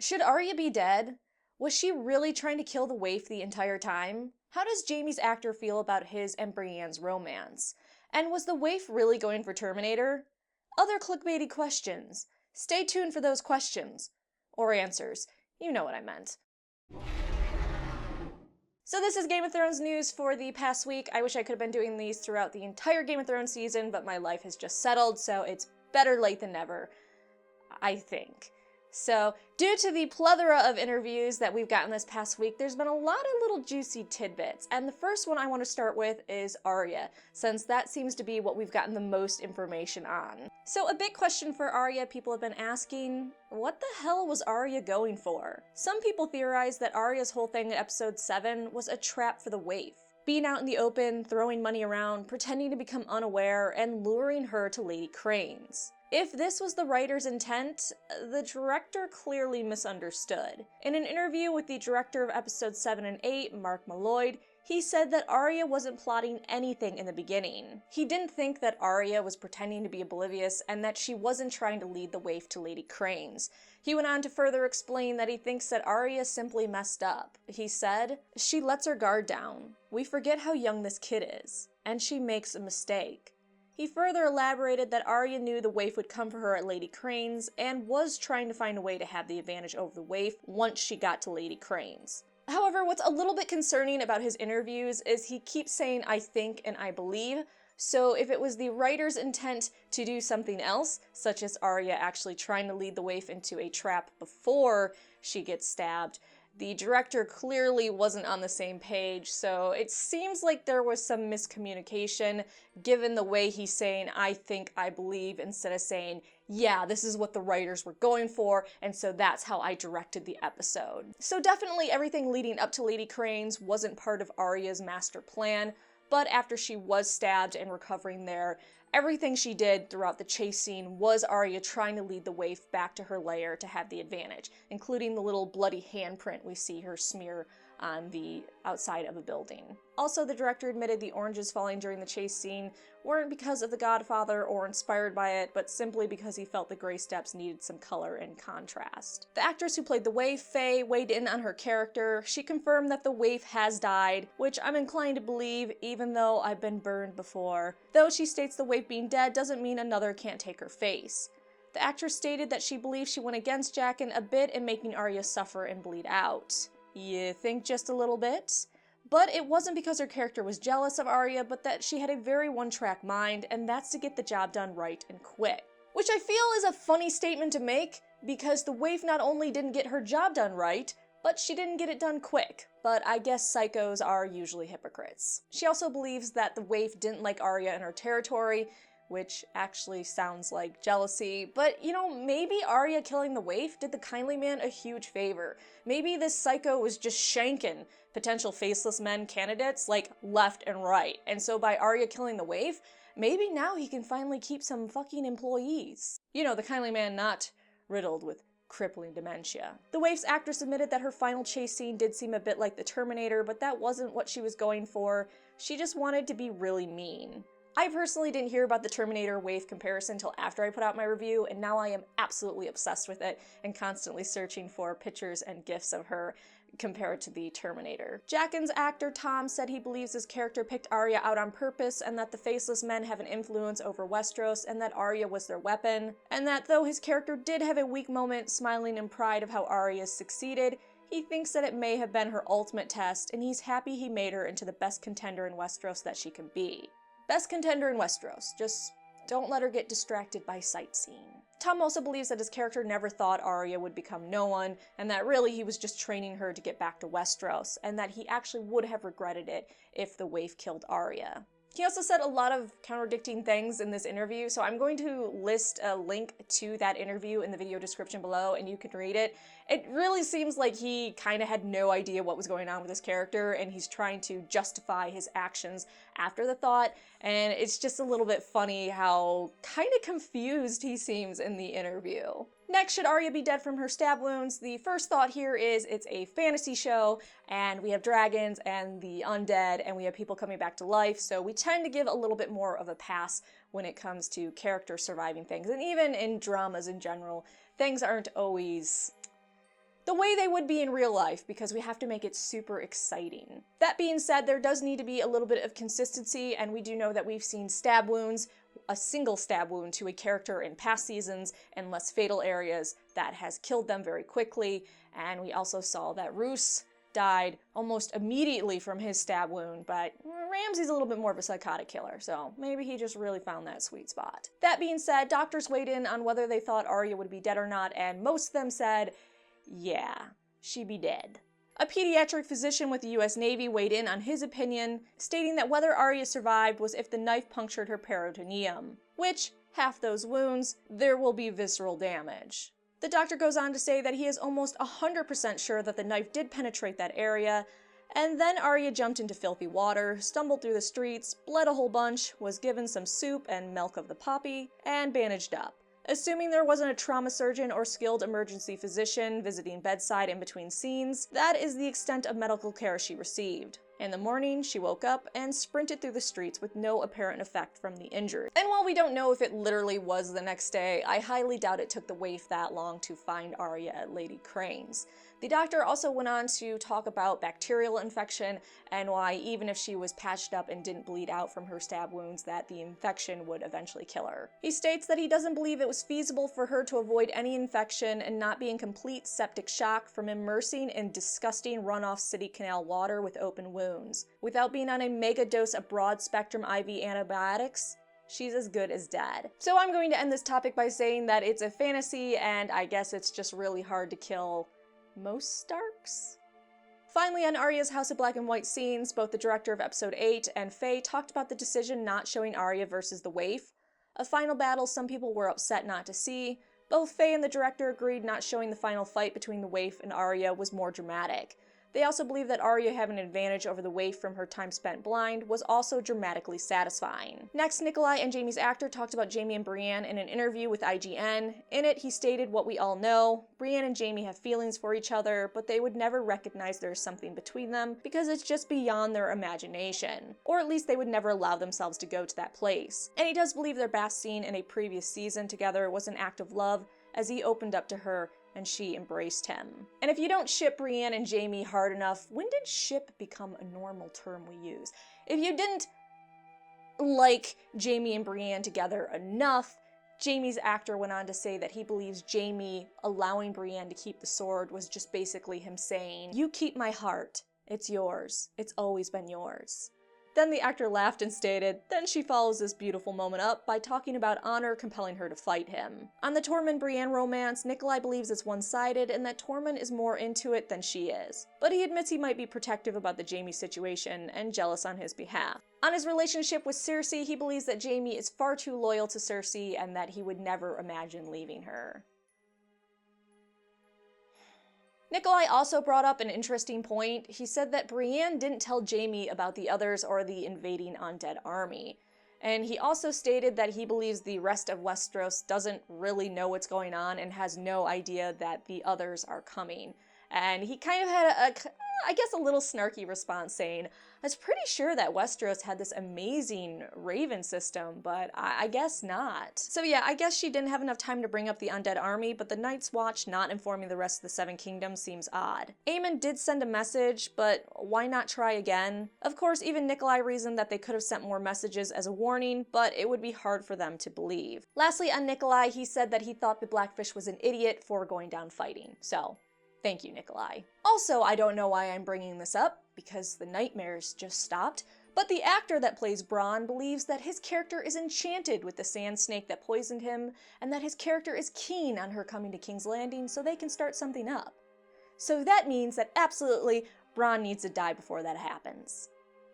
Should Arya be dead? Was she really trying to kill the Waif the entire time? How does Jaime's actor feel about his and Brienne's romance? And was the Waif really going for Terminator? Other clickbaity questions. Stay tuned for those questions. Or answers. You know what I meant. So this is Game of Thrones news for the past week. I wish I could have been doing these throughout the entire Game of Thrones season, but my life has just settled, so it's better late than never, I think. So, due to the plethora of interviews that we've gotten this past week, there's been a lot of little juicy tidbits, and the first one I want to start with is Arya, since that seems to be what we've gotten the most information on. So a big question for Arya people have been asking, what the hell was Arya going for? Some people theorize that Arya's whole thing in episode 7 was a trap for the Waif, being out in the open, throwing money around, pretending to become unaware, and luring her to Lady Crane's. If this was the writer's intent, the director clearly misunderstood. In an interview with the director of episodes 7 and 8, Marc, he said that Arya wasn't plotting anything in the beginning. He didn't think that Arya was pretending to be oblivious and that she wasn't trying to lead the Waif to Lady Crane's. He went on to further explain that he thinks that Arya simply messed up. He said, "She lets her guard down. We forget how young this kid is, and she makes a mistake." He further elaborated that Arya knew the Waif would come for her at Lady Crane's and was trying to find a way to have the advantage over the Waif once she got to Lady Crane's. However, what's a little bit concerning about his interviews is he keeps saying "I think" and "I believe," so if it was the writer's intent to do something else, such as Arya actually trying to lead the Waif into a trap before she gets stabbed, the director clearly wasn't on the same page, so it seems like there was some miscommunication given the way he's saying "I think, I believe" instead of saying, "Yeah, this is what the writers were going for, and so that's how I directed the episode." So definitely everything leading up to Lady Crane's wasn't part of Arya's master plan, but after she was stabbed and recovering there, everything she did throughout the chase scene was Arya trying to lead the Waif back to her lair to have the advantage, including the little bloody handprint we see her smear on the outside of a building. Also, the director admitted the oranges falling during the chase scene weren't because of The Godfather or inspired by it, but simply because he felt the gray steps needed some color and contrast. The actress who played the Waif, Faye, weighed in on her character. She confirmed that the Waif has died, which I'm inclined to believe, even though I've been burned before. Though she states the Waif being dead doesn't mean another can't take her face. The actress stated that she believes she went against Jaqen a bit in making Arya suffer and bleed out. You think just a little bit? But it wasn't because her character was jealous of Arya, but that she had a very one-track mind, and that's to get the job done right and quick. Which I feel is a funny statement to make, because the Waif not only didn't get her job done right, but she didn't get it done quick. But I guess psychos are usually hypocrites. She also believes that the Waif didn't like Arya in her territory, which actually sounds like jealousy, but you know, maybe Arya killing the Waif did the kindly man a huge favor. Maybe this psycho was just shanking potential faceless men candidates like left and right, and so by Arya killing the Waif, maybe now he can finally keep some fucking employees. You know, the kindly man not riddled with crippling dementia. The Waif's actress admitted that her final chase scene did seem a bit like the Terminator, but that wasn't what she was going for. She just wanted to be really mean. I personally didn't hear about the Terminator Waif comparison until after I put out my review, and now I am absolutely obsessed with it and constantly searching for pictures and gifs of her compared to the Terminator. Jaqen's actor Tom said he believes his character picked Arya out on purpose and that the faceless men have an influence over Westeros and that Arya was their weapon, and that though his character did have a weak moment smiling in pride of how Arya succeeded, he thinks that it may have been her ultimate test, and he's happy he made her into the best contender in Westeros that she can be. Best contender in Westeros, just don't let her get distracted by sightseeing. Tom also believes that his character never thought Arya would become no one, and that really he was just training her to get back to Westeros, and that he actually would have regretted it if the Waif killed Arya. He also said a lot of contradicting things in this interview, so I'm going to list a link to that interview in the video description below and you can read it. It really seems like he kind of had no idea what was going on with his character and he's trying to justify his actions after the thought, and it's just a little bit funny how kind of confused he seems in the interview. Next, should Arya be dead from her stab wounds? The first thought here is it's a fantasy show, and we have dragons and the undead, and we have people coming back to life, so we tend to give a little bit more of a pass when it comes to characters surviving things. And even in dramas in general, things aren't always the way they would be in real life, because we have to make it super exciting. That being said, there does need to be a little bit of consistency, and we do know that we've seen stab wounds, a single stab wound to a character in past seasons in less fatal areas that has killed them very quickly, and we also saw that Roose died almost immediately from his stab wound, but Ramsay's a little bit more of a psychotic killer, so maybe he just really found that sweet spot. That being said, doctors weighed in on whether they thought Arya would be dead or not, and most of them said, yeah, she be dead. A pediatric physician with the US Navy weighed in on his opinion, stating that whether Arya survived was if the knife punctured her peritoneum, which, half those wounds, there will be visceral damage. The doctor goes on to say that he is almost 100% sure that the knife did penetrate that area, and then Arya jumped into filthy water, stumbled through the streets, bled a whole bunch, was given some soup and milk of the poppy, and bandaged up. Assuming there wasn't a trauma surgeon or skilled emergency physician visiting bedside in between scenes, that is the extent of medical care she received. In the morning, she woke up and sprinted through the streets with no apparent effect from the injuries. And while we don't know if it literally was the next day, I highly doubt it took the Waif that long to find Arya at Lady Crane's. The doctor also went on to talk about bacterial infection and why even if she was patched up and didn't bleed out from her stab wounds, that the infection would eventually kill her. He states that he doesn't believe it was feasible for her to avoid any infection and not be in complete septic shock from immersing in disgusting runoff city canal water with open wounds. Without being on a mega dose of broad-spectrum IV antibiotics, she's as good as dead. So I'm going to end this topic by saying that it's a fantasy, and I guess it's just really hard to kill most Starks? Finally, on Arya's House of Black and White scenes, both the director of Episode 8 and Faye talked about the decision not showing Arya versus the Waif, a final battle some people were upset not to see. Both Faye and the director agreed not showing the final fight between the Waif and Arya was more dramatic. They also believe that Arya having an advantage over the Waif from her time spent blind was also dramatically satisfying. Next, Nikolai and Jaime's actor talked about Jaime and Brienne in an interview with IGN. In it, he stated what we all know: Brienne and Jaime have feelings for each other, but they would never recognize there's something between them because it's just beyond their imagination. Or at least they would never allow themselves to go to that place. And he does believe their bath scene in a previous season together was an act of love, as he opened up to her and she embraced him. And if you don't ship Brienne and Jaime hard enough, when did ship become a normal term we use? If you didn't like Jaime and Brienne together enough, Jaime's actor went on to say that he believes Jaime allowing Brienne to keep the sword was just basically him saying, "You keep my heart. It's yours. It's always been yours." Then the actor laughed and stated, then she follows this beautiful moment up by talking about honor compelling her to fight him. On the Tormund-Brienne romance, Nikolai believes it's one-sided and that Tormund is more into it than she is. But he admits he might be protective about the Jaime situation and jealous on his behalf. On his relationship with Cersei, he believes that Jaime is far too loyal to Cersei and that he would never imagine leaving her. Nikolai also brought up an interesting point. He said that Brienne didn't tell Jaime about the others or the invading undead army. And he also stated that he believes the rest of Westeros doesn't really know what's going on and has no idea that the others are coming. And he kind of had a little snarky response saying, I was pretty sure that Westeros had this amazing raven system, but I guess not. So yeah, I guess she didn't have enough time to bring up the undead army, but the Night's Watch not informing the rest of the Seven Kingdoms seems odd. Aemon did send a message, but why not try again? Of course, even Nikolai reasoned that they could have sent more messages as a warning, but it would be hard for them to believe. Lastly, on Nikolai, he said that he thought the Blackfish was an idiot for going down fighting. So, thank you, Nikolai. Also, I don't know why I'm bringing this up, because the nightmares just stopped, but the actor that plays Bronn believes that his character is enchanted with the sand snake that poisoned him, and that his character is keen on her coming to King's Landing so they can start something up. So that means that absolutely Bronn needs to die before that happens.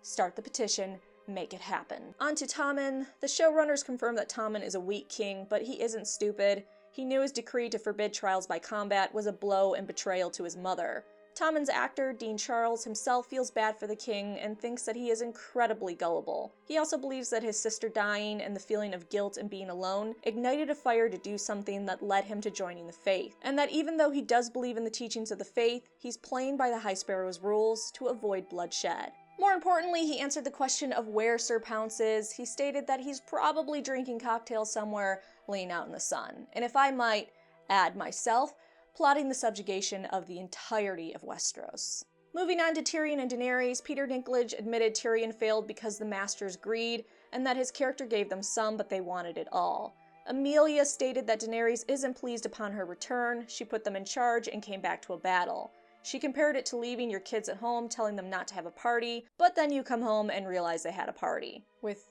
Start the petition, make it happen. On to Tommen. The showrunners confirmed that Tommen is a weak king, but he isn't stupid. He knew his decree to forbid trials by combat was a blow and betrayal to his mother. Tommen's actor, Dean Charles, himself feels bad for the king and thinks that he is incredibly gullible. He also believes that his sister dying and the feeling of guilt and being alone ignited a fire to do something that led him to joining the faith, and that even though he does believe in the teachings of the faith, he's playing by the High Sparrow's rules to avoid bloodshed. More importantly, he answered the question of where Sir Pounce is. He stated that he's probably drinking cocktails somewhere laying out in the sun. And if I might add myself, plotting the subjugation of the entirety of Westeros. Moving on to Tyrion and Daenerys, Peter Dinklage admitted Tyrion failed because the Masters' greed, and that his character gave them some, but they wanted it all. Emilia stated that Daenerys isn't pleased upon her return. She put them in charge and came back to a battle. She compared it to leaving your kids at home, telling them not to have a party, but then you come home and realize they had a party. With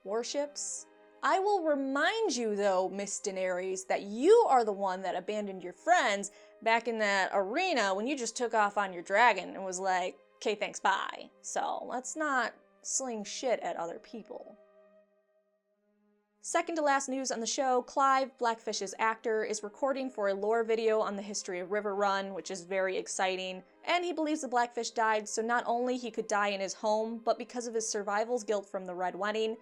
warships? I will remind you though, Miss Daenerys, that you are the one that abandoned your friends back in that arena when you just took off on your dragon and was like, okay, thanks, bye. So let's not sling shit at other people. Second to last news on the show, Clive, Blackfish's actor, is recording for a lore video on the history of Riverrun, which is very exciting, and he believes the Blackfish died so not only he could die in his home, but because of his survival's guilt from the Red Wedding,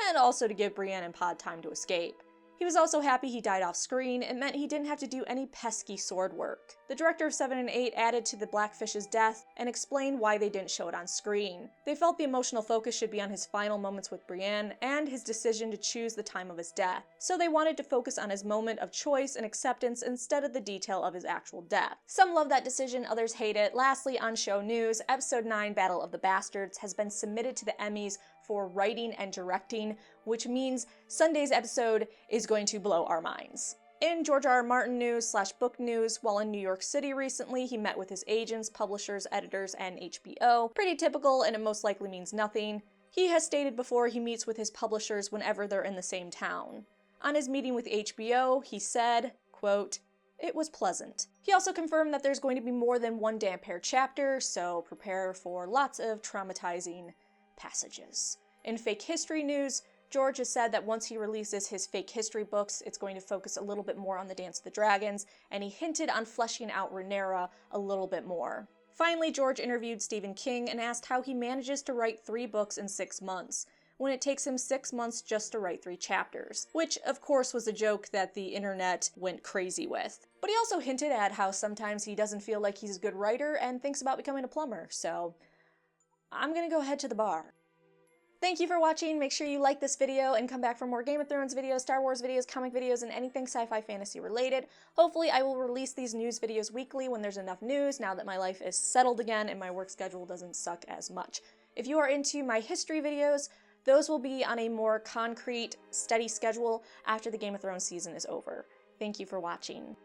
and also to give Brienne and Pod time to escape. He was also happy he died off screen. It meant he didn't have to do any pesky sword work. The director of 7 and 8 added to the Blackfish's death and explained why they didn't show it on screen. They felt the emotional focus should be on his final moments with Brienne and his decision to choose the time of his death, so they wanted to focus on his moment of choice and acceptance instead of the detail of his actual death. Some love that decision, others hate it. Lastly, on show news, Episode 9, Battle of the Bastards, has been submitted to the Emmys for writing and directing, which means Sunday's episode is going to blow our minds. In George R. R. Martin news / book news, while in New York City recently, he met with his agents, publishers, editors, and HBO. Pretty typical, and it most likely means nothing. He has stated before he meets with his publishers whenever they're in the same town. On his meeting with HBO, he said, quote, "It was pleasant." He also confirmed that there's going to be more than one Dampere chapter, so prepare for lots of traumatizing passages. In fake history news, George has said that once he releases his fake history books, it's going to focus a little bit more on the Dance of the Dragons, and he hinted on fleshing out Rhaenyra a little bit more. Finally, George interviewed Stephen King and asked how he manages to write 3 books in 6 months, when it takes him 6 months just to write 3 chapters, which of course was a joke that the internet went crazy with. But he also hinted at how sometimes he doesn't feel like he's a good writer and thinks about becoming a plumber, so I'm gonna go head to the bar. Thank you for watching. Make sure you like this video and come back for more Game of Thrones videos, Star Wars videos, comic videos, and anything sci-fi fantasy related. Hopefully I will release these news videos weekly when there's enough news, now that my life is settled again and my work schedule doesn't suck as much. If you are into my history videos, those will be on a more concrete, steady schedule after the Game of Thrones season is over. Thank you for watching.